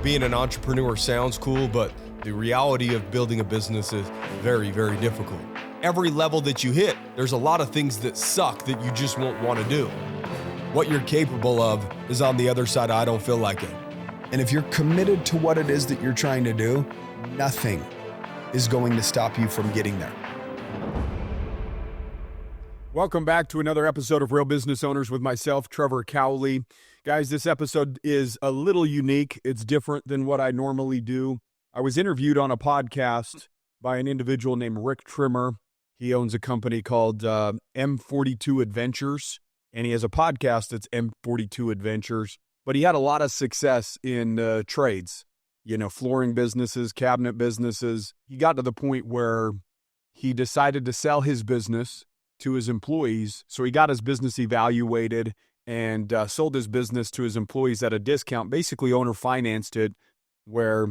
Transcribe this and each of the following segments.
being an entrepreneur sounds cool, but the reality of building a business is very, very difficult. Every level that you hit, there's a lot of things that suck that you just won't want to do. What you're capable of is on the other side. I don't feel like it. And if you're committed to what it is that you're trying to do, nothing is going to stop you from getting there. Welcome back to another episode of Real Business Owners with myself, Trevor Cowley. Guys, this episode is a little unique. It's different than what I normally do. I was interviewed on a podcast by an individual named Rick Trimmer. He owns a company called M42 Adventures, and he has a podcast that's M42 Adventures. But he had a lot of success in trades, flooring businesses, cabinet businesses. He got to the point where he decided to sell his business to his employees. So he got his business evaluated and sold his business to his employees at a discount. Basically, owner financed it where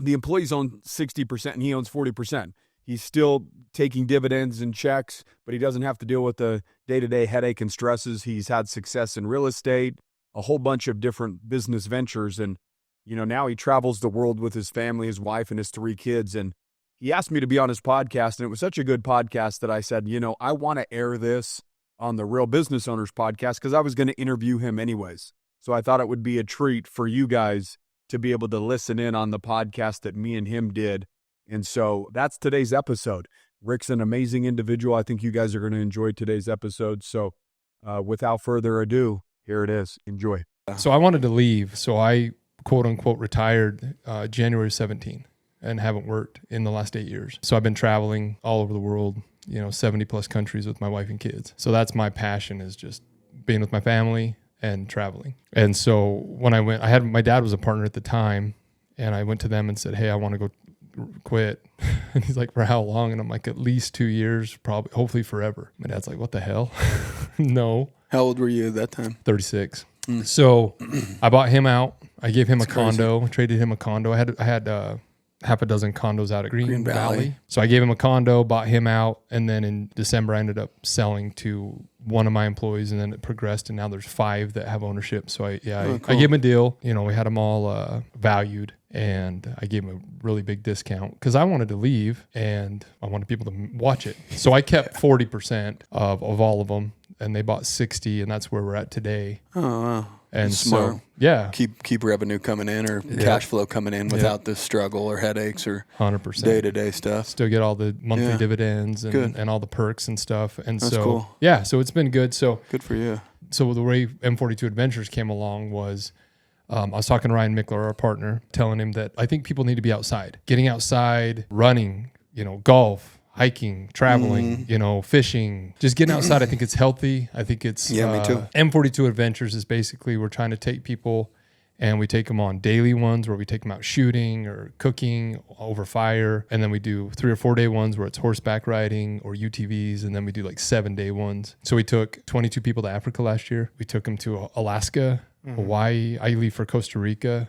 the employees own 60% and he owns 40%. He's still taking dividends and checks, but he doesn't have to deal with the day-to-day headache and stresses. He's had success in real estate, a whole bunch of different business ventures. And, now he travels the world with his family, his wife, and his 3 kids. And he asked me to be on his podcast, and it was such a good podcast that I said, I want to air this on the Real Business Owners podcast because I was going to interview him anyways. So I thought it would be a treat for you guys to be able to listen in on the podcast that me and him did. And so that's today's episode. Rick's an amazing individual. I think you guys are going to enjoy today's episode. So without further ado, here it is. Enjoy. So I wanted to leave. So I, quote unquote, retired January 17 and haven't worked in the last 8 years. So I've been traveling all over the world, 70 plus countries with my wife and kids. So that's my passion, is just being with my family and traveling. And so when I went, my dad was a partner at the time, and I went to them and said, hey, I want to go quit. And he's like, for how long? And I'm like, at least 2 years, probably, hopefully forever. My dad's like, what the hell? No. How old were you at that time? 36. So I bought him out. I gave him a condo, traded him a condo. I had half a dozen condos out at Green Valley. So I gave him a condo, bought him out. And then in December, I ended up selling to one of my employees, and then it progressed. And now there's 5 that have ownership. So I gave him a deal. We had them all valued, and I gave him a really big discount because I wanted to leave and I wanted people to watch it. So I kept 40% of all of them, and they bought 60, and that's where we're at today. Oh, wow. And smart. So, yeah. Keep revenue coming in, or cash flow coming in without the struggle or headaches or 100% day-to-day stuff. Still get all the monthly dividends and all the perks and stuff. And that's so, cool. Yeah, so it's been good. So good for you. So the way M42 Adventures came along was, I was talking to Ryan Mickler, our partner, telling him that I think people need to be outside, getting outside, running, golf, hiking, traveling, fishing, just getting outside. I think it's healthy. I think it's, me too. M42 Adventures is basically, we're trying to take people and we take them on daily ones where we take them out shooting or cooking over fire. And then we do 3 or 4 day ones where it's horseback riding or UTVs. And then we do like 7-day ones. So we took 22 people to Africa last year. We took them to Alaska, Hawaii. I leave for Costa Rica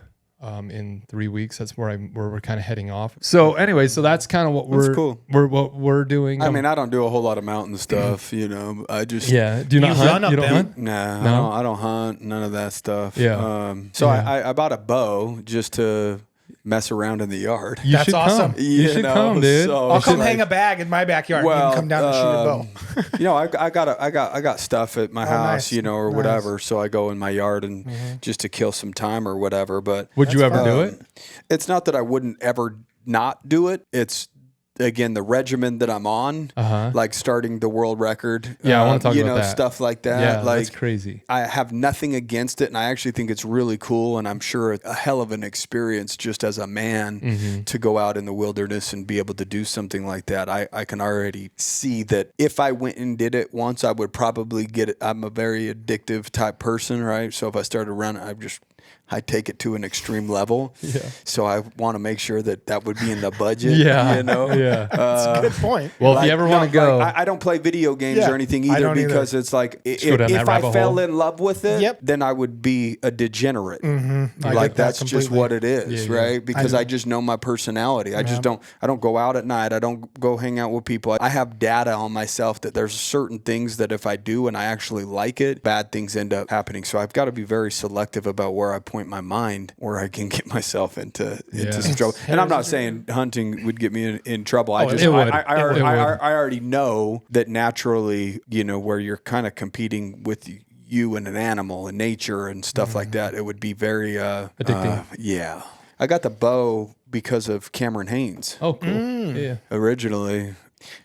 in 3 weeks. That's where we're kind of heading off. So anyway, so that's kind of what we're doing. I mean, I don't do a whole lot of mountain stuff, I just do you not hunt? You don't hunt? Nah, I don't hunt. None of that stuff. Yeah. I bought a bow just to mess around in the yard. That's awesome. You should come, dude. So I'll come hang a bag in my backyard. Well, you can come down and shoot a bow. I got stuff at my house, or whatever. So I go in my yard and just to kill some time or whatever. But would you ever do it? It's not that I wouldn't ever not do it. It's, again, the regimen that I'm on, like starting the world record. Yeah, I want to talk about that. Stuff like that. Yeah, like, that's crazy. I have nothing against it, and I actually think it's really cool, and I'm sure a hell of an experience just as a man to go out in the wilderness and be able to do something like that. I can already see that if I went and did it once, I would probably get it. I'm a very addictive type person, right? So if I started running, I take it to an extreme level. Yeah. So I want to make sure that would be in the budget. Yeah. Yeah. That's a good point. Well, if you ever want to go. I don't play video games or anything either because it's like, if I fell in love with it, then I would be a degenerate. Like that's just what it is, right? Because I just know my personality. I don't go out at night. I don't go hang out with people. I have data on myself that there's certain things that if I do and I actually like it, bad things end up happening. So I've got to be very selective about where I pinpoint my mind where I can get myself into some trouble. And I'm not saying hunting would get me in trouble. I already know that naturally, where you're kind of competing with you and an animal and nature and stuff like that, it would be very addicting. Yeah. I got the bow because of Cameron Haynes. Oh, cool. Yeah. Originally.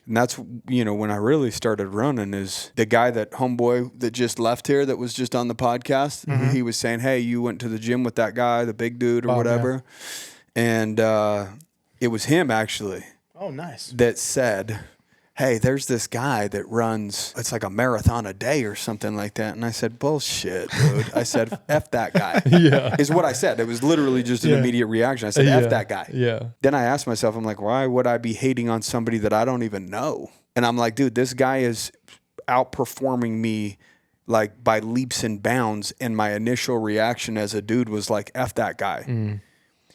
And that's, when I really started running is the guy homeboy that just left here that was just on the podcast. Mm-hmm. He was saying, hey, you went to the gym with that guy, the big dude or whatever. Yeah. And it was him actually. Oh, nice. That said, hey, there's this guy that runs, it's like a marathon a day or something like that. And I said, bullshit, dude. I said, F that guy. Yeah. Is what I said. It was literally just an immediate reaction. I said, F that guy. Yeah. Then I asked myself, I'm like, why would I be hating on somebody that I don't even know? And I'm like, dude, this guy is outperforming me like by leaps and bounds. And my initial reaction as a dude was like, F that guy. Mm.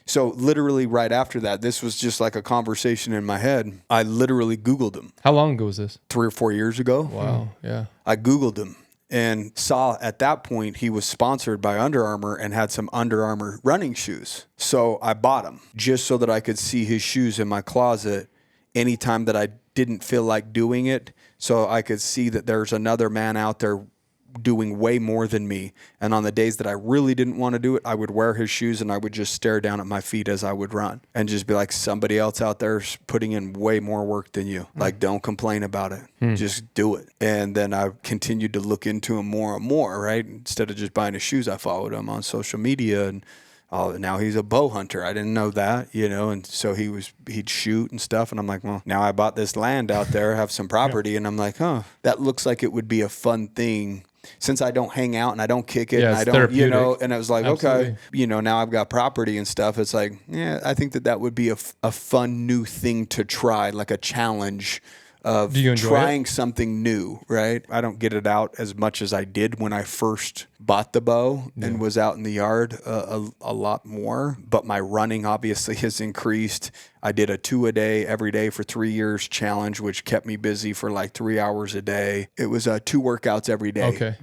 So literally right after that, this was just like a conversation in my head. I literally Googled him. How long ago was this? 3 or 4 years ago. Wow. Yeah. I Googled him and saw at that point he was sponsored by Under Armour and had some Under Armour running shoes. So I bought them just so that I could see his shoes in my closet anytime that I didn't feel like doing it. So I could see that there's another man out there doing way more than me. And on the days that I really didn't want to do it, I would wear his shoes and I would just stare down at my feet as I would run and just be like, somebody else out there is putting in way more work than you. Like, don't complain about it. Just do it. And then I continued to look into him more and more, right? Instead of just buying his shoes, I followed him on social media and now he's a bow hunter. I didn't know that, and so he'd shoot and stuff. And I'm like, well, now I bought this land out there, have some property. And I'm like, that looks like it would be a fun thing. Since I don't hang out and I don't kick it and I don't, and it was like, okay, now I've got property and stuff. It's like, I think that would be a fun new thing to try, like a challenge of trying something new, right? I don't get it out as much as I did when I first bought the bow and was out in the yard a lot more. But my running obviously has increased. I did a 2 a day every day for 3 years challenge, which kept me busy for like 3 hours a day. It was 2 workouts every day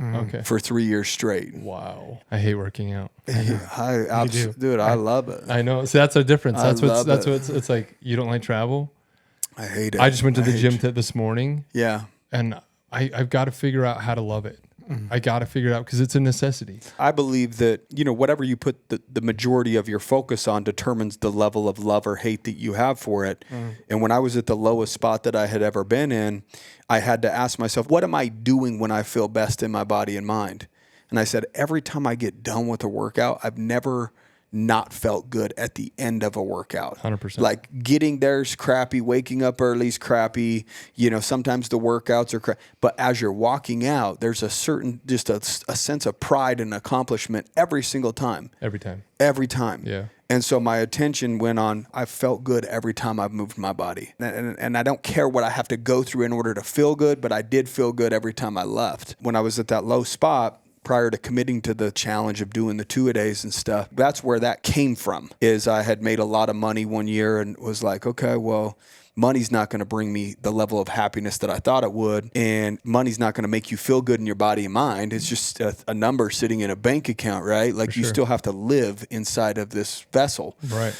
for 3 years straight. Wow. I hate working out. Dude, I love it. I know. So that's a difference. That's what it's like. You don't like travel? I hate it. I just went to the gym this morning. Yeah. And I've got to figure out how to love it. I got to figure it out because it's a necessity. I believe that, whatever you put the majority of your focus on determines the level of love or hate that you have for it. And when I was at the lowest spot that I had ever been in, I had to ask myself, what am I doing when I feel best in my body and mind? And I said, every time I get done with a workout, I've never not felt good at the end of a workout. 100%. Like getting there's crappy, waking up early is crappy. Sometimes the workouts are but as you're walking out, there's a certain, just a sense of pride and accomplishment every single time. Every time. Yeah. And so my attention went on, I felt good every time I've moved my body. And I don't care what I have to go through in order to feel good, but I did feel good every time I left. When I was at that low spot, prior to committing to the challenge of doing the 2-a-days and stuff, that's where that came from, is I had made a lot of money one year and was like, okay, well, money's not going to bring me the level of happiness that I thought it would. And money's not going to make you feel good in your body and mind. It's just a number sitting in a bank account, right? Like you still have to live inside of this vessel. Right.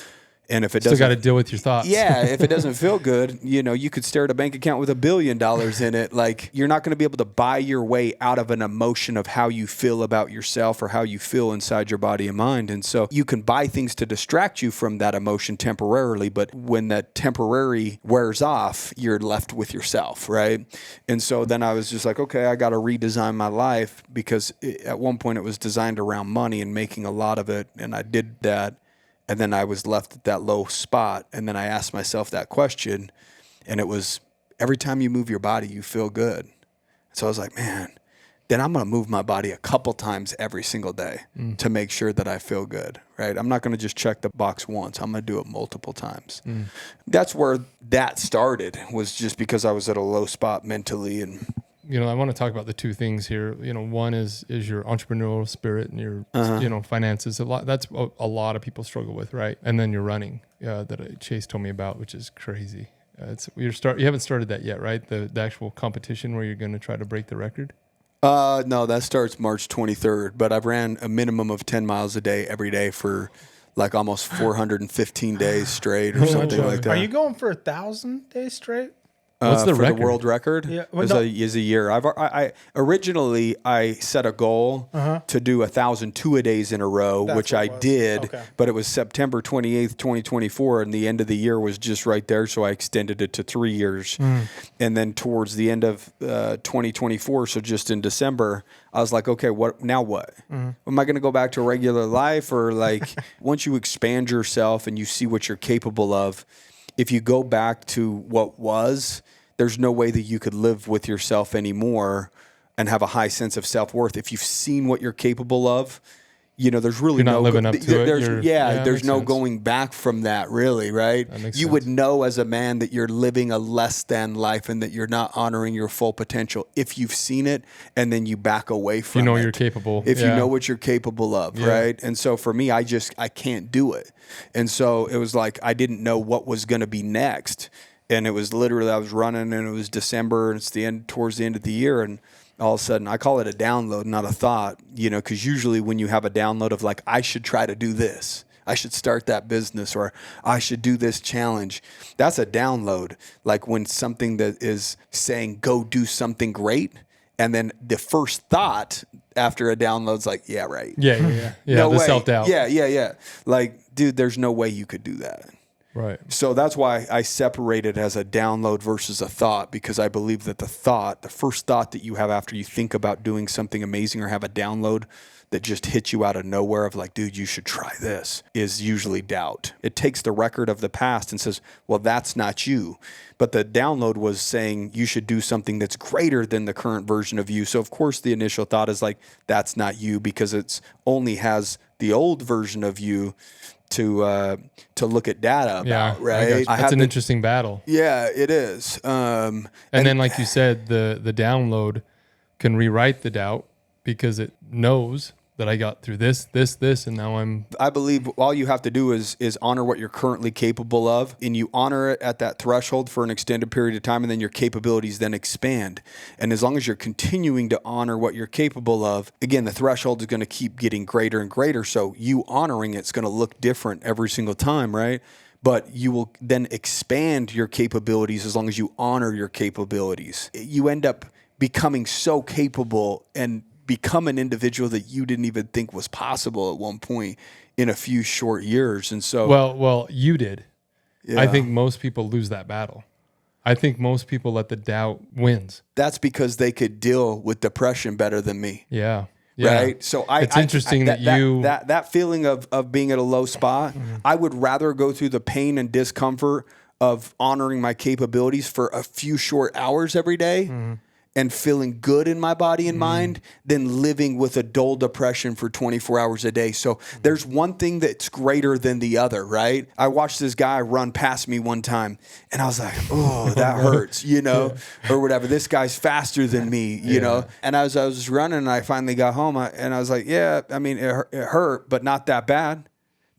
And if it still got to deal with your thoughts. Yeah, if it doesn't feel good, you could stare at a bank account with $1 billion in it. Like, you're not going to be able to buy your way out of an emotion of how you feel about yourself or how you feel inside your body and mind. And so you can buy things to distract you from that emotion temporarily, but when that temporary wears off, you're left with yourself, right? And so then I was just like, okay, I got to redesign my life, because at one point it was designed around money and making a lot of it, and I did that. And then I was left at that low spot. And then I asked myself that question, and it was, every time you move your body, you feel good. So I was like, man, then I'm going to move my body a couple times every single day to make sure that I feel good, right? I'm not going to just check the box once. I'm going to do it multiple times. That's where that started, was just because I was at a low spot mentally. And I want to talk about the two things here. One is your entrepreneurial spirit and your, finances. That's a lot of people struggle with, right? And then your running that Chase told me about, which is crazy. You haven't started that yet, right? The actual competition where you're going to try to break the record. No, that starts March 23rd, but I've ran a minimum of 10 miles a day every day for like almost 415 days straight or something like that. Are you going for 1,000 days straight? What's the for record? the world record? Yeah, well, is a year. I originally I set a goal to do 1,002 days in a row, That's which what I it was. did, Okay. but it was September 28th, 2024, and the end of the year was just right there, so I extended it to 3 years. And then towards the end of 2024, so just in December, I was like, okay, what now? What am I going to go back to regular life, or like once you expand yourself and you see what you're capable of? If you go back to what was, there's no way that you could live with yourself anymore and have a high sense of self-worth. If you've seen what you're capable of, there's really You're not no living up to it. There's Makes no sense. going back from that, really, right? That makes You sense. would know as a man that you're living a less than life and that you're not honoring your full potential if you've seen it and then you back away from it. You're capable. If you Yeah. know what you're capable of, right? And so for me, I can't do it. And so it was like I didn't know what was going to be next. And it was literally I was running and it was December and it's towards the end of the year, and all of a sudden I call it a download, not a thought, because usually when you have a download of like, I should try to do this, I should start that business, or I should do this challenge, that's a download. Like when something that is saying, go do something great. And then the first thought after a download's like, yeah, right. Yeah. No The way. self-doubt. Yeah. Like, dude, there's no way you could do that. Right. So that's why I separate it as a download versus a thought, because I believe that the first thought that you have after you think about doing something amazing or have a download that just hits you out of nowhere of like, dude, you should try this, is usually doubt. It takes the record of the past and says, well, that's not you. But the download was saying you should do something that's greater than the current version of you. So of course the initial thought is like, that's not you, because it's only has the old version of you to look at data about, right? That's an interesting battle. Yeah, it is. And then, like you said, the download can rewrite the doubt because it knows that I got through this, and now I believe all you have to do is honor what you're currently capable of, and you honor it at that threshold for an extended period of time, and then your capabilities then expand. And as long as you're continuing to honor what you're capable of, again, the threshold is going to keep getting greater and greater. So you honoring it's going to look different every single time, right? But you will then expand your capabilities as long as you honor your capabilities. You end up becoming so capable and become an individual that you didn't even think was possible at one point in a few short years. And so, well, you did. yeah, I think most people lose that battle. I think most people let the doubt wins. that's because they could deal with depression better than me. Yeah. Right. So it's interesting that feeling of being at a low spot, I would rather go through the pain and discomfort of honoring my capabilities for a few short hours every day and feeling good in my body and mind than living with a dull depression for 24 hours a day. So there's one thing that's greater than the other, right? I watched this guy run past me one time and I was like, oh, that hurts, or whatever. This guy's faster than me, you know? And as I was running and I finally got home and I was like, yeah, I mean, it hurt, but not that bad.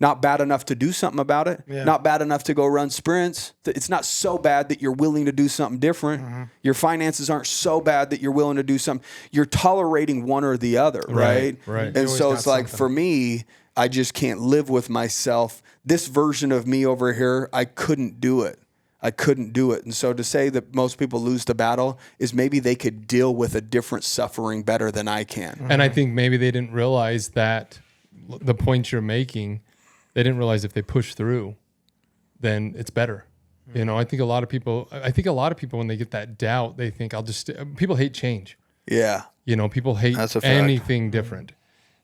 Not bad enough to do something about it. Yeah. Not bad enough to go run sprints. It's not so bad that you're willing to do something different. Your finances aren't so bad that you're willing to do something. You're tolerating one or the other, right? Right. And so it's like, for me, I just can't live with myself. This version of me over here, I couldn't do it. And so to say that most people lose the battle is maybe they could deal with a different suffering better than I can. And I think maybe they didn't realize that the point you're making, they didn't realize if they push through, then it's better. I think a lot of people when they get that doubt, they think people hate change. Yeah. People hate That's a fact. anything different.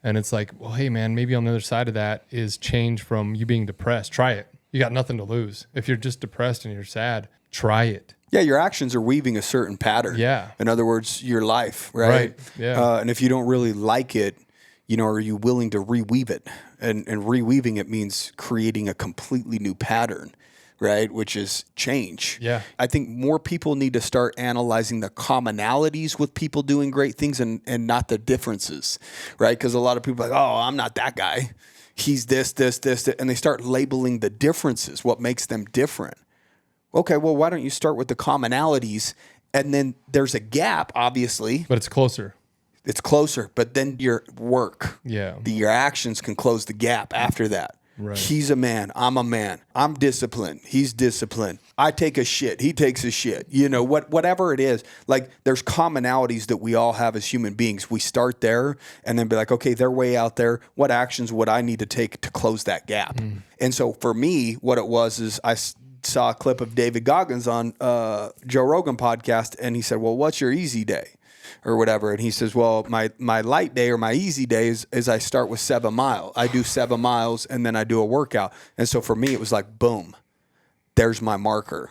And it's like, well, hey man, maybe on the other side of that is change from you being depressed. Try it. You got nothing to lose. If you're just depressed and you're sad, try it. Yeah, your actions are weaving a certain pattern. Yeah. In other words, your life, right? Yeah. And if you don't really like it, are you willing to reweave it? And reweaving it means creating a completely new pattern, right? Which is change. Yeah. I think more people need to start analyzing the commonalities with people doing great things and not the differences, right? Because a lot of people are like, oh, I'm not that guy. He's this, and they start labeling the differences, what makes them different. Okay, well, why don't you start with the commonalities? And then there's a gap, obviously. But it's closer. It's closer, but then your work, your actions can close the gap after that. Right. He's a man. I'm a man. I'm disciplined. He's disciplined. I take a shit. He takes a shit. You know, whatever it is, like there's commonalities that we all have as human beings. We start there and then be like, okay, they're way out there. What actions would I need to take to close that gap? And so for me, what it was is I saw a clip of David Goggins on Joe Rogan podcast. And he said, well, what's your easy day? Or whatever. And he says, well, my light day or my easy day is I start with 7 miles. I do 7 miles and then I do a workout. And so for me, it was like, boom, there's my marker.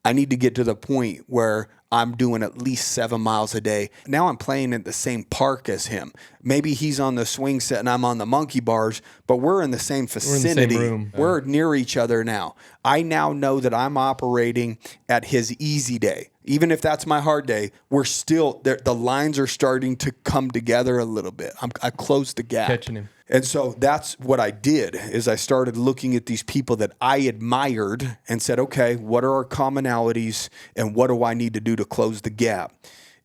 I need to get to the point where I'm doing at least 7 miles a day. Now I'm playing at the same park as him. Maybe he's on the swing set and I'm on the monkey bars, but we're in the same vicinity. We're in the same room. We're near each other now. I now know that I'm operating at his easy day. Even if that's my hard day, we're still there. The lines are starting to come together a little bit. I closed the gap. Catching him. And so that's what I did is I started looking at these people that I admired and said, okay, what are our commonalities and what do I need to do to close the gap?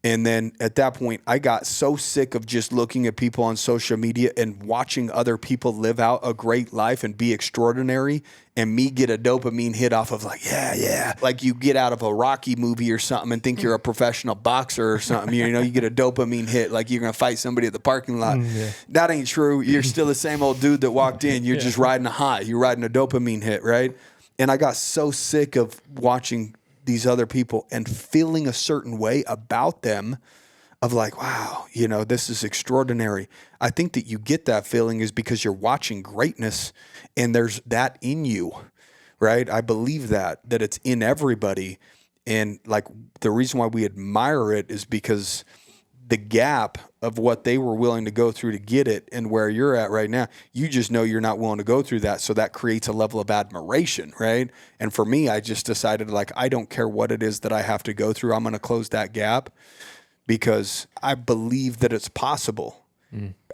And then at that point, I got so sick of just looking at people on social media and watching other people live out a great life and be extraordinary and me get a dopamine hit off of like, yeah. Like you get out of a Rocky movie or something and think you're a professional boxer or something. You know, you get a dopamine hit like you're going to fight somebody at the parking lot. That ain't true. You're still the same old dude that walked in. You're just riding a high. You're riding a dopamine hit, right? And I got so sick of watching these other people and feeling a certain way about them of like, wow, you know, this is extraordinary. I think that you get that feeling is because you're watching greatness and there's that in you, right? I believe that it's in everybody. And like the reason why we admire it is because the gap of what they were willing to go through to get it and where you're at right now, you just know you're not willing to go through that. So that creates a level of admiration, right? And for me, I just decided like, I don't care what it is that I have to go through. I'm going to close that gap because I believe that it's possible.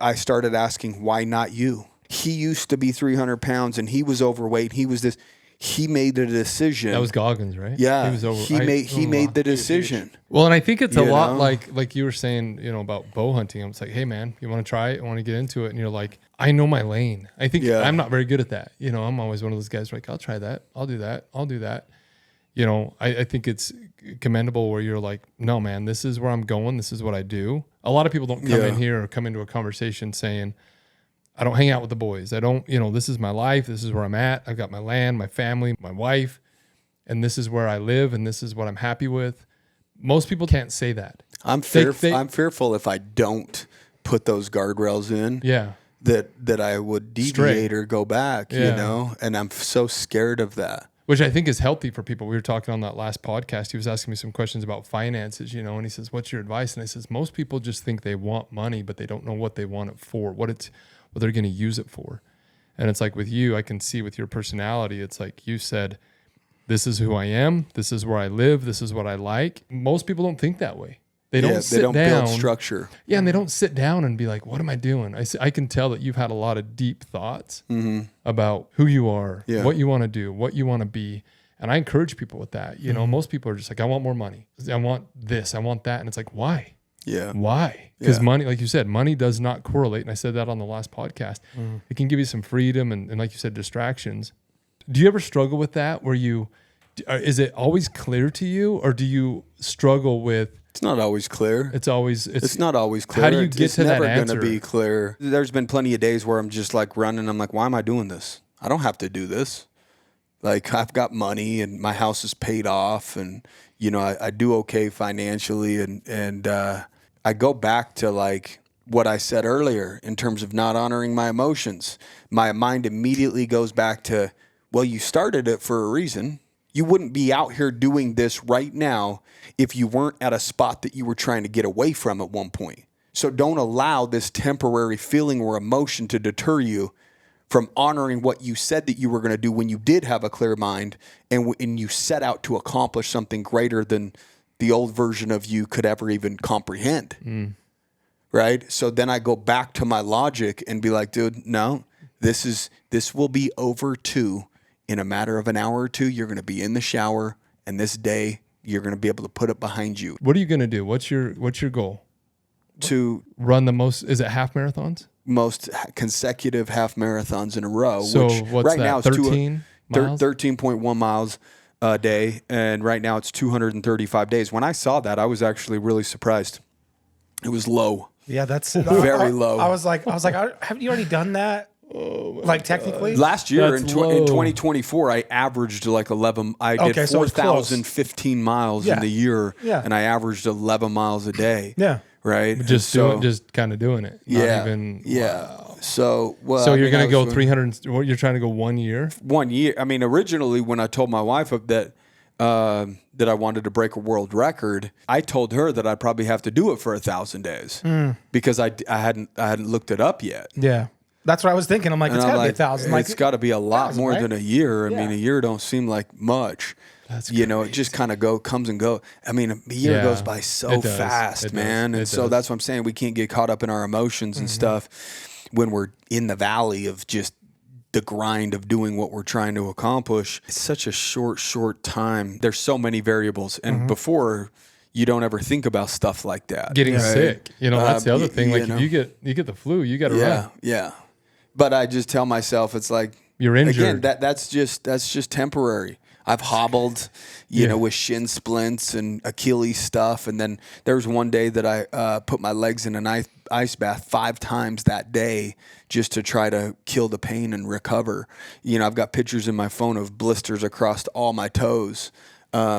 I started asking, why not you? He used to be 300 pounds and he was overweight. He was this. He made the decision. That was Goggins, right? Yeah, he was over. He made the decision. Well, and I think it's a lot know? like you were saying, you know, about bow hunting. I was like, hey man, you want to try it? I want to get into it. And you're like, I know my lane. I think I'm not very good at that. You know, I'm always one of those guys like, I'll try that. I'll do that. I'll do that. You know, I think it's commendable where you're like, no man, this is where I'm going. This is what I do. A lot of people don't come in here or come into a conversation saying, I don't hang out with the boys. I don't, you know, this is my life. This is where I'm at. I've got my land, my family, my wife, and this is where I live and this is what I'm happy with. Most people can't say that. I'm fearful if I don't put those guardrails in. Yeah. That I would deviate or go back, you know? And I'm so scared of that. Which I think is healthy for people. We were talking on that last podcast. He was asking me some questions about finances, you know, and he says, what's your advice? And I says, most people just think they want money, but they don't know what they want it for, what they're going to use it for. And it's like with you, I can see with your personality, it's like you said, this is who I am. This is where I live. This is what I like. Most people don't think that way. They don't sit down. Build structure. Yeah, and they don't sit down and be like, what am I doing? I can tell that you've had a lot of deep thoughts about who you are, what you want to do, what you want to be. And I encourage people with that. You know, most people are just like, I want more money. I want this. I want that. And it's like, why? Yeah. Why? Because money, like you said, money does not correlate. And I said that on the last podcast. It can give you some freedom and like you said, distractions. Do you ever struggle with that where is it always clear to you or do you struggle with? It's not always clear. It's not always clear. How do you get to that answer? It's never going to be clear. There's been plenty of days where I'm just like running. I'm like, why am I doing this? I don't have to do this. Like I've got money and my house is paid off and, you know, I do okay financially. And I go back to like what I said earlier in terms of not honoring my emotions. My mind immediately goes back to, well, you started it for a reason. You wouldn't be out here doing this right now if you weren't at a spot that you were trying to get away from at one point. So don't allow this temporary feeling or emotion to deter you from honoring what you said that you were going to do when you did have a clear mind and you set out to accomplish something greater than the old version of you could ever even comprehend. Right? So then I go back to my logic and be like, dude, no, this will be over too. In a matter of an hour or two, you're going to be in the shower, and this day you're going to be able to put it behind you. What are you going to do? What's your goal? to run the most, is it half marathons? most consecutive half marathons in a row. So which what's right that, now is 13 miles? 13.1 miles a day, and right now it's 235 days. When I saw that, I was actually really surprised. It was low. Yeah, that's Very low. I was like, haven't you already done that? Like technically, Last year in That's 2024, I averaged like 11. I did Okay, so it's close. 4,015 miles Yeah. in the year, Yeah. and I averaged 11 miles a day. Yeah. Right. Just just kind of doing it. Not Yeah. even, Yeah. So, well, So I you're mean, going I to go was- 300, you're trying to go 1 year? 1 year. I mean, originally when I told my wife that I wanted to break a world record, I told her that I'd probably have to do it for 1,000 days because I hadn't looked it up yet. Yeah. That's what I was thinking. I'm like, it's And I'm got to be like, 1,000. Like, it's got to be a lot 1,000, more right? than a year. I mean, Yeah. a year don't seem like much. That's It just kind of comes and go. I mean, a year Yeah, goes by so it does. fast, It man. does. And It so does. that's what I'm saying. We can't get caught up in our emotions and stuff when we're in the valley of just the grind of doing what we're trying to accomplish. It's such a short time. There's so many variables. And before, you don't ever think about stuff like that. Getting right? sick. You know, that's the other y- thing. Like you know. if you get the flu, you got to Yeah, run. yeah. But I just tell myself it's like You're injured. Again, that's just temporary. I've hobbled, you know, with shin splints and Achilles stuff, and then there was one day that I put my legs in an ice bath 5 times that day just to try to kill the pain and recover. You know, I've got pictures in my phone of blisters across all my toes.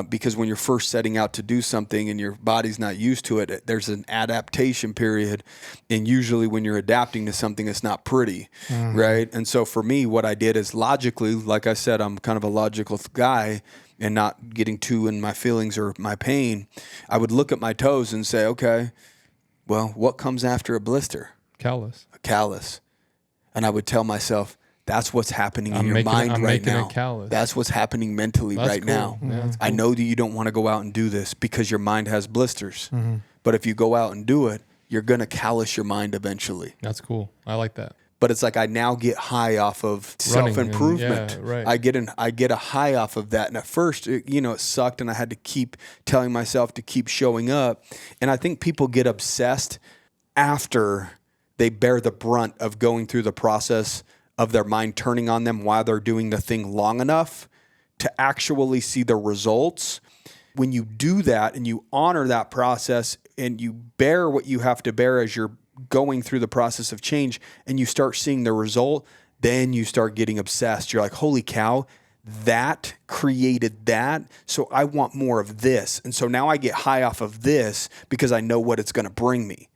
Because when you're first setting out to do something and your body's not used to it, there's an adaptation period. And usually when you're adapting to something, it's not pretty, right? And so for me, what I did is logically, like I said, I'm kind of a logical guy and not getting too in my feelings or my pain. I would look at my toes and say, okay, well, what comes after a blister? Callus. A callus. And I would tell myself, that's what's happening in I'm your making- mind I'm right making a now. callus. That's what's happening mentally That's right cool. now. Yeah, that's I know that you don't want to go out and do this because your mind has blisters. Mm-hmm. But if you go out and do it, you're going to callous your mind eventually. That's cool. I like that. But it's like I now get high off of Running self-improvement. and- yeah, right. I get a high off of that. And at first, it sucked and I had to keep telling myself to keep showing up. And I think people get obsessed after they bear the brunt of going through the process of their mind turning on them while they're doing the thing long enough to actually see the results. When you do that and you honor that process and you bear what you have to bear as you're going through the process of change and you start seeing the result, then you start getting obsessed. You're like, holy cow, that created that. So I want more of this. And so now I get high off of this because I know what it's going to bring me.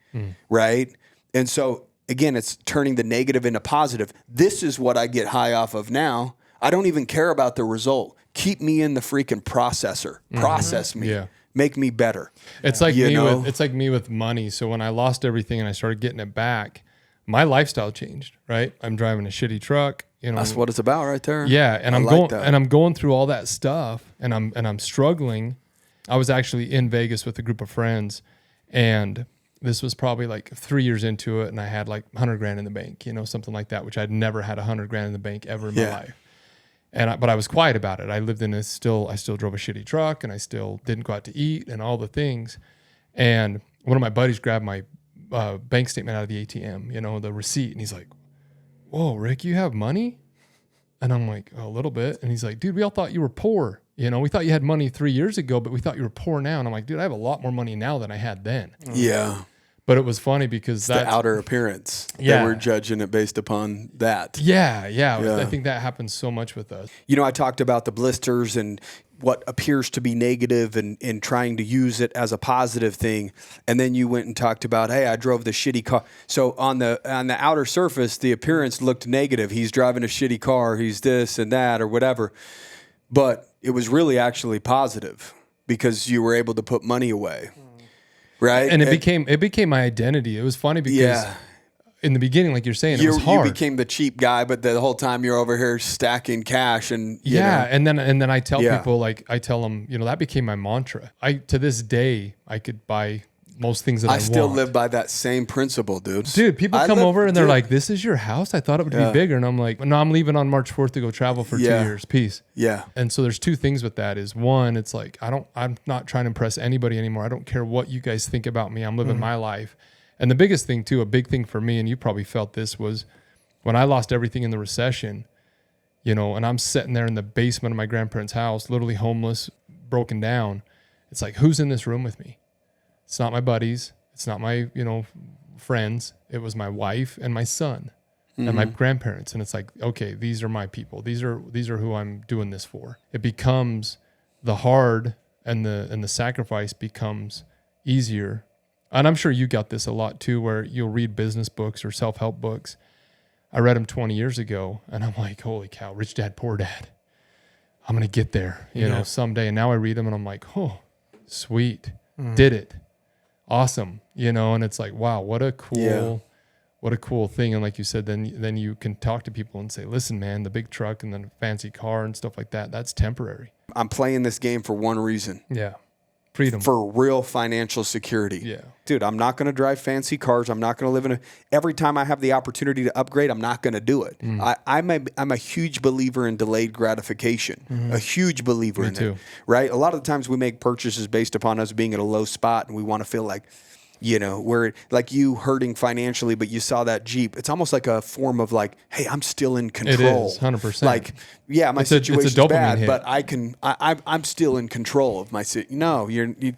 Right. And so again, it's turning the negative into positive. This is what I get high off of now. I don't even care about the result. Keep me in the freaking processor. Process me. Yeah. Make me better. It's like You me know? with money. So when I lost everything and I started getting it back, my lifestyle changed, right? I'm driving a shitty truck, That's what it's about right there. Yeah, and I I'm like going that. and I'm going through all that stuff and I'm struggling. I was actually in Vegas with a group of friends, and this was probably like 3 years into it, and I had like 100 grand in the bank, something like that, which I'd never had 100 grand in the bank ever in my life. But I was quiet about it. I lived in I still drove a shitty truck, and I still didn't go out to eat and all the things. And one of my buddies grabbed my bank statement out of the ATM, the receipt, and he's like, "Whoa, Rick, you have money?" And I'm like, "A little bit." And he's like, "Dude, we all thought you were poor. We thought you had money 3 years ago, but we thought you were poor now." And I'm like, "Dude, I have a lot more money now than I had then." Yeah. But it was funny because The outer appearance. Yeah. That we're judging it based upon that. Yeah. Yeah. I think that happens so much with us. I talked about the blisters and what appears to be negative and trying to use it as a positive thing. And then you went and talked about, hey, I drove the shitty car. So on the outer surface, the appearance looked negative. He's driving a shitty car. He's this and that or whatever. But it was really actually positive because you were able to put money away. Right. And it became my identity. It was funny because in the beginning, like you're saying, it was hard. You became the cheap guy, but the whole time you're over here stacking cash and you know. And then I tell people, like I tell them, that became my mantra. To this day, I could buy most things that I want. I still live by that same principle, dude. Dude, people come over and they're like, "This is your house? I thought it would be bigger." And I'm like, "No, I'm leaving on March 4th to go travel for 2 years. Peace." Yeah. And so there's two things with that. Is one, it's like I'm not trying to impress anybody anymore. I don't care what you guys think about me. I'm living my life. And the biggest thing too, a big thing for me, and you probably felt this, was when I lost everything in the recession, and I'm sitting there in the basement of my grandparents' house, literally homeless, broken down. It's like, who's in this room with me? It's not my buddies. It's not my, friends. It was my wife and my son and my grandparents. And it's like, okay, these are my people. These are who I'm doing this for. It becomes the hard and the sacrifice becomes easier. And I'm sure you got this a lot too, where you'll read business books or self-help books. I read them 20 years ago and I'm like, holy cow, Rich Dad, Poor Dad. I'm going to get there, someday. And now I read them and I'm like, oh, sweet. Did it. Awesome. And it's like, wow, what a cool thing. And like you said, then you can talk to people and say, listen, man, the big truck and the fancy car and stuff like that, that's temporary. I'm playing this game for one reason. Yeah. Freedom. For real financial security. Yeah. Dude, I'm not going to drive fancy cars. I'm not going to live every time I have the opportunity to upgrade, I'm not going to do it. I'm a huge believer in delayed gratification. A huge believer in it. Right? A lot of the times we make purchases based upon us being at a low spot and we want to feel like, where like you hurting financially, but you saw that Jeep. It's almost like a form of like, hey, I'm still in control. It is 100%. Like, yeah, my situation's bad, hit. but I'm still in control of my No,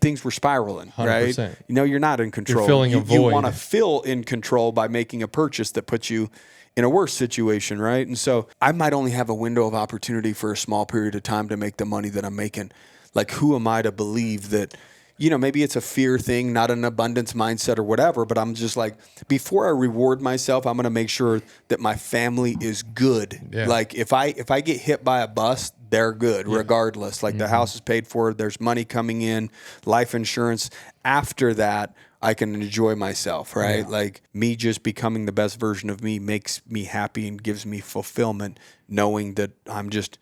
things were spiraling, 100%. Right? You're not in control. You're filling a void. You want to feel in control by making a purchase that puts you in a worse situation, right? And so I might only have a window of opportunity for a small period of time to make the money that I'm making. Like, who am I to believe that? Maybe it's a fear thing, not an abundance mindset or whatever, but I'm just like, before I reward myself, I'm going to make sure that my family is good. Yeah. Like if I get hit by a bus, they're good regardless. Like the house is paid for, there's money coming in, life insurance. After that, I can enjoy myself, right? Yeah. Like me just becoming the best version of me makes me happy and gives me fulfillment, knowing that I'm just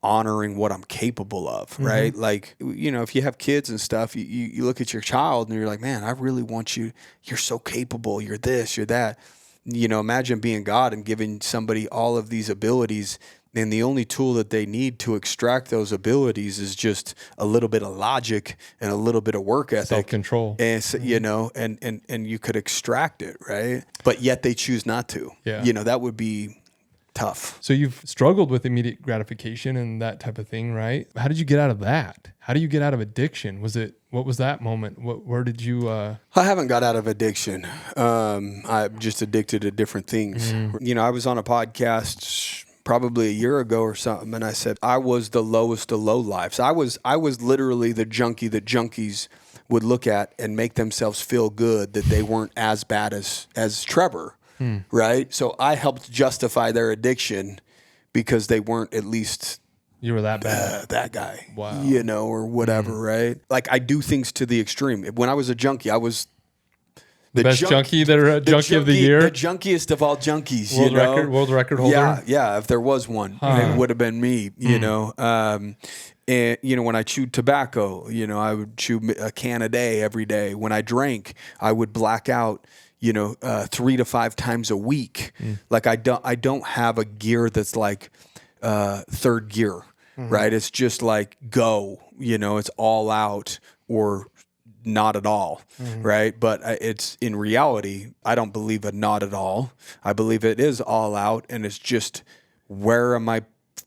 honoring what I'm capable of, right? Like, if you have kids and stuff, you look at your child and you're like, man, I really want you. You're so capable. You're this, you're that. Imagine being God and giving somebody all of these abilities, and the only tool that they need to extract those abilities is just a little bit of logic and a little bit of work ethic, self-control, and and you could extract it, right? But yet they choose not to. Yeah, that would be tough. So you've struggled with immediate gratification and that type of thing, right? How did you get out of that? How do you get out of addiction? What was that moment? Where did you? I haven't got out of addiction. I'm just addicted to different things. I was on a podcast probably a year ago or something, and I said I was the lowest of low lives. I was literally the junkie that junkies would look at and make themselves feel good that they weren't as bad as Trevor. Right? So I helped justify their addiction because they weren't at least... You were that bad. That guy. Wow. Or whatever, right? Like I do things to the extreme. When I was a junkie, I was... The best junkie of the year? The junkiest of all junkies, World record holder? Yeah, if there was one, it would have been me, And, when I chewed tobacco, I would chew a can a day every day. When I drank, I would black out 3 to 5 times a week. Like I don't have a gear that's like third gear, right? It's just like go, it's all out or not at all, right? But it's in reality, I don't believe a not at all. I believe it is all out, and it's just where am I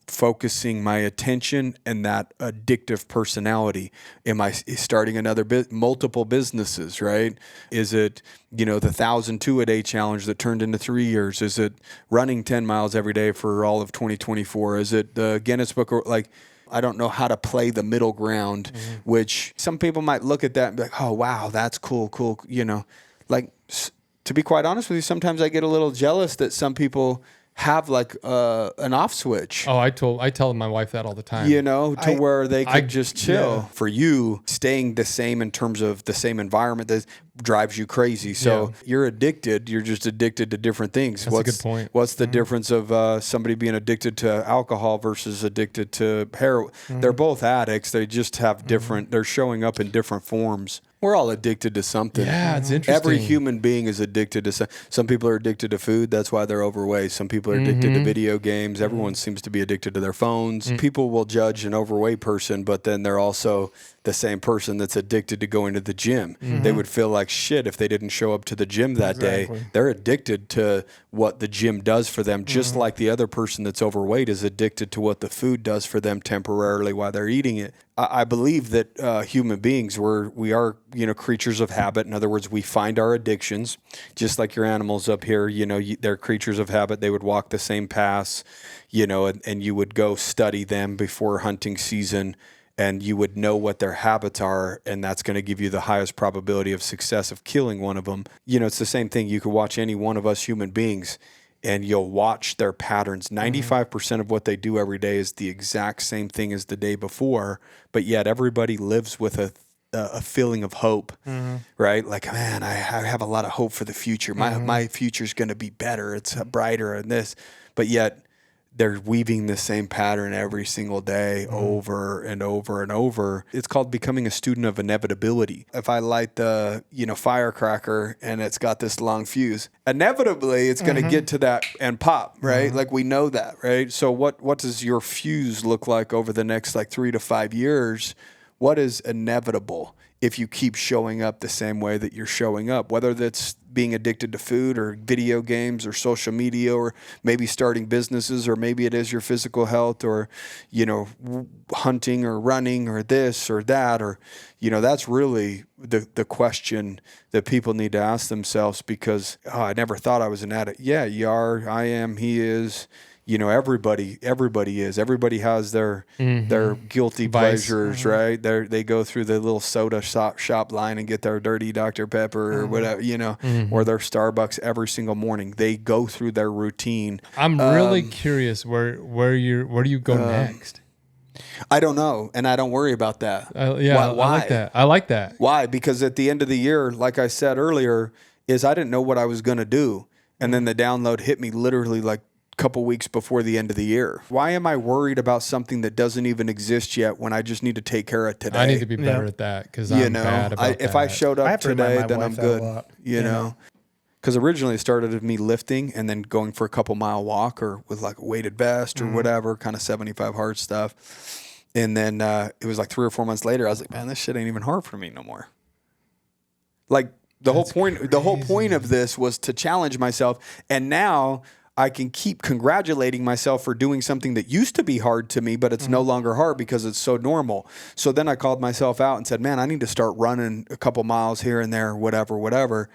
focusing my attention and that addictive personality? Am I starting multiple businesses, right? Is it, the 1,000 2-a-day challenge that turned into 3 years? Is it running 10 miles every day for all of 2024? Is it the Guinness Book? I don't know how to play the middle ground, which some people might look at that and be like, oh, wow, that's cool. Like, to be quite honest with you, sometimes I get a little jealous that some people have like an off switch. Oh, I tell my wife that all the time. Where they could just chill. Yeah. For you, staying the same in terms of the same environment that drives you crazy. So you're addicted. You're just addicted to different things. That's a good point. What's the difference of somebody being addicted to alcohol versus addicted to heroin? They're both addicts. They just have different. They're showing up in different forms. We're all addicted to something. Yeah, it's interesting. Every human being is addicted to some people are addicted to food. That's why they're overweight. Some people are addicted to video games. Everyone seems to be addicted to their phones. People will judge an overweight person, but then they're also the same person that's addicted to going to the gym. They would feel like shit if they didn't show up to the gym that day. They're addicted to what the gym does for them, just like the other person that's overweight is addicted to what the food does for them temporarily while they're eating it. I believe that human beings, we are creatures of habit. In other words, we find our addictions, just like your animals up here. They're creatures of habit. They would walk the same paths, and you would go study them before hunting season, and you would know what their habits are, and that's going to give you the highest probability of success of killing one of them. It's the same thing. You could watch any one of us human beings, and you'll watch their patterns. 95% of what they do every day is the exact same thing as the day before, but yet everybody lives with a feeling of hope, right? Like, man, I have a lot of hope for the future. My future's going to be better. It's brighter and this, but yet they're weaving the same pattern every single day over and over and over. It's called becoming a student of inevitability. If I light the, firecracker and it's got this long fuse, inevitably it's going to get to that and pop, right? Like we know that, right? So what does your fuse look like over the next 3 to 5 years? What is inevitable if you keep showing up the same way that you're showing up, whether that's being addicted to food or video games or social media, or maybe starting businesses, or maybe it is your physical health, or, hunting or running or this or that, or, that's really the question that people need to ask themselves, because I never thought I was an addict. Yeah, you are, I am, he is. Everybody is. Everybody has their guilty pleasures, right? They go through the little soda shop line and get their dirty Dr. Pepper or whatever, or their Starbucks every single morning. They go through their routine. I'm really curious where do you go next? I don't know, and I don't worry about that. Why? I like that. Why? Because at the end of the year, like I said earlier, I didn't know what I was going to do, and then the download hit me literally couple weeks before the end of the year. Why am I worried about something that doesn't even exist yet when I just need to take care of today? I need to be better at that, because I'm bad about that. If I showed up today, then I'm good. Because originally it started with me lifting and then going for a couple mile walk, or with a weighted vest or whatever, kind of 75 hard stuff. And then it was 3 or 4 months later, I was like, man, this shit ain't even hard for me no more. The whole point of this was to challenge myself, and now I can keep congratulating myself for doing something that used to be hard to me, but it's no longer hard because it's so normal. So then I called myself out and said, man, I need to start running a couple miles here and there, whatever.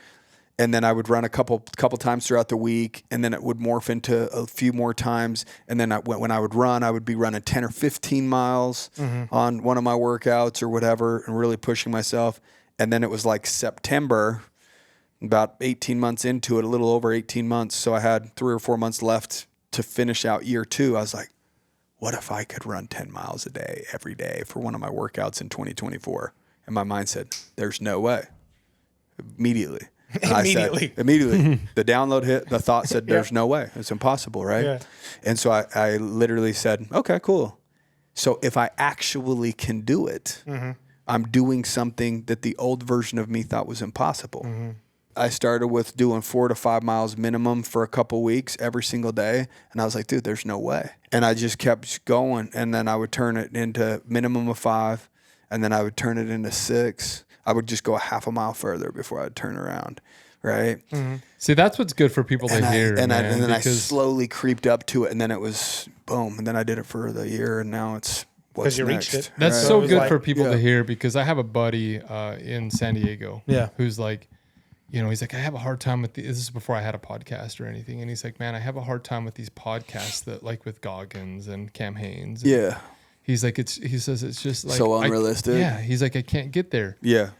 And then I would run a couple times throughout the week, and then it would morph into a few more times. And then when I would run, I would be running 10 or 15 miles on one of my workouts or whatever, and really pushing myself. And then it was September, about 18 months into it, a little over 18 months. So I had 3 or 4 months left to finish out year 2. I was like, what if I could run 10 miles a day every day for one of my workouts in 2024? And my mind said, there's no way. Immediately. Immediately. The download hit, the thought said, there's no way. It's impossible, right? Yeah. And so I literally said, okay, cool. So if I actually can do it, I'm doing something that the old version of me thought was impossible. I started with doing 4 to 5 miles minimum for a couple weeks every single day. And I was like, dude, there's no way. And I just kept going. And then I would turn it into minimum of 5. And then I would turn it into 6. I would just go a half a mile further before I'd turn around. Right. See, that's what's good for people to hear. And then I slowly creeped up to it. And then it was boom. And then I did it for the year. And now it's what's you next. reached it. That's right? So good for people to hear, because I have a buddy in San Diego who's he's like, I have a hard time with this is before I had a podcast or anything. And he's like, man, I have a hard time with these podcasts that with Goggins and Cam Hanes. And he's like, he says it's just so unrealistic. He's like, I can't get there. Yeah.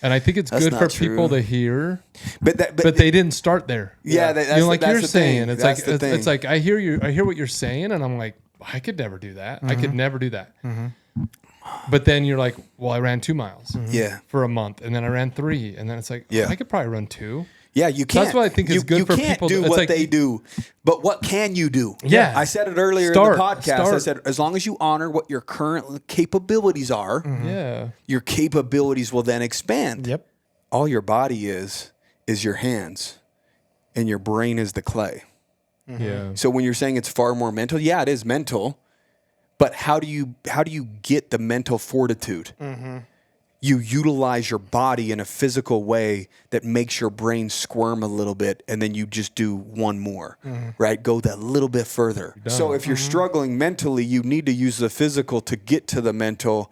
And I think it's good for people to hear, but they didn't start there. Yeah. Like you're saying, it's like, I hear what you're saying. And I'm like, I could never do that. I could never do that. But then you're like, well, I ran 2 miles for a month, and then I ran 3, and then it's like, I could probably run 2. Yeah, you can't. That's what I think is good for people. You can't do It's what like- they do, but what can you do? Yeah. I said it earlier in the podcast. I said, as long as you honor what your current capabilities are, Yeah. your capabilities will then expand. Yep. All your body is your hands, and your brain is the clay. Yeah. So when you're saying it's far more mental, yeah, it is mental, but how do you get the mental fortitude? You utilize your body in a physical way that makes your brain squirm a little bit, and then you just do one more, right? Go that little bit further. So if you're struggling mentally, you need to use the physical to get to the mental.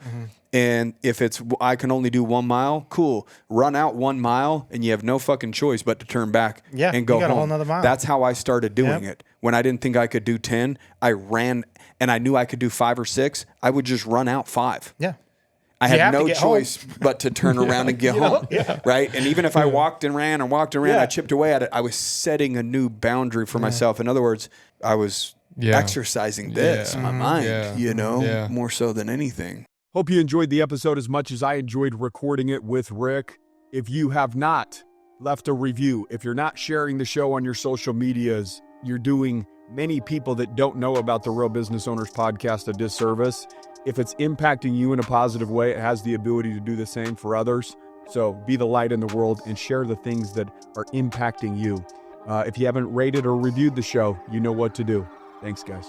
And if it's, I can only do 1 mile, cool. Run out 1 mile, and you have no fucking choice but to turn back and go you got home. a whole nother mile. That's how I started doing it. When I didn't think I could do 10, I ran, and I knew I could do 5 or 6. I would just run out 5. Yeah. I You had have to no get home. choice but to turn around and get home, right? And even if I walked and ran, I chipped away at it, I was setting a new boundary for myself. In other words, I was exercising my mind, more so than anything. Hope you enjoyed the episode as much as I enjoyed recording it with Rick. If you have not left a review, if you're not sharing the show on your social medias, you're doing many people that don't know about the Real Business Owners Podcast a disservice. If it's impacting you in a positive way, it has the ability to do the same for others. So be the light in the world and share the things that are impacting you. If you haven't rated or reviewed the show, you know what to do. Thanks, guys.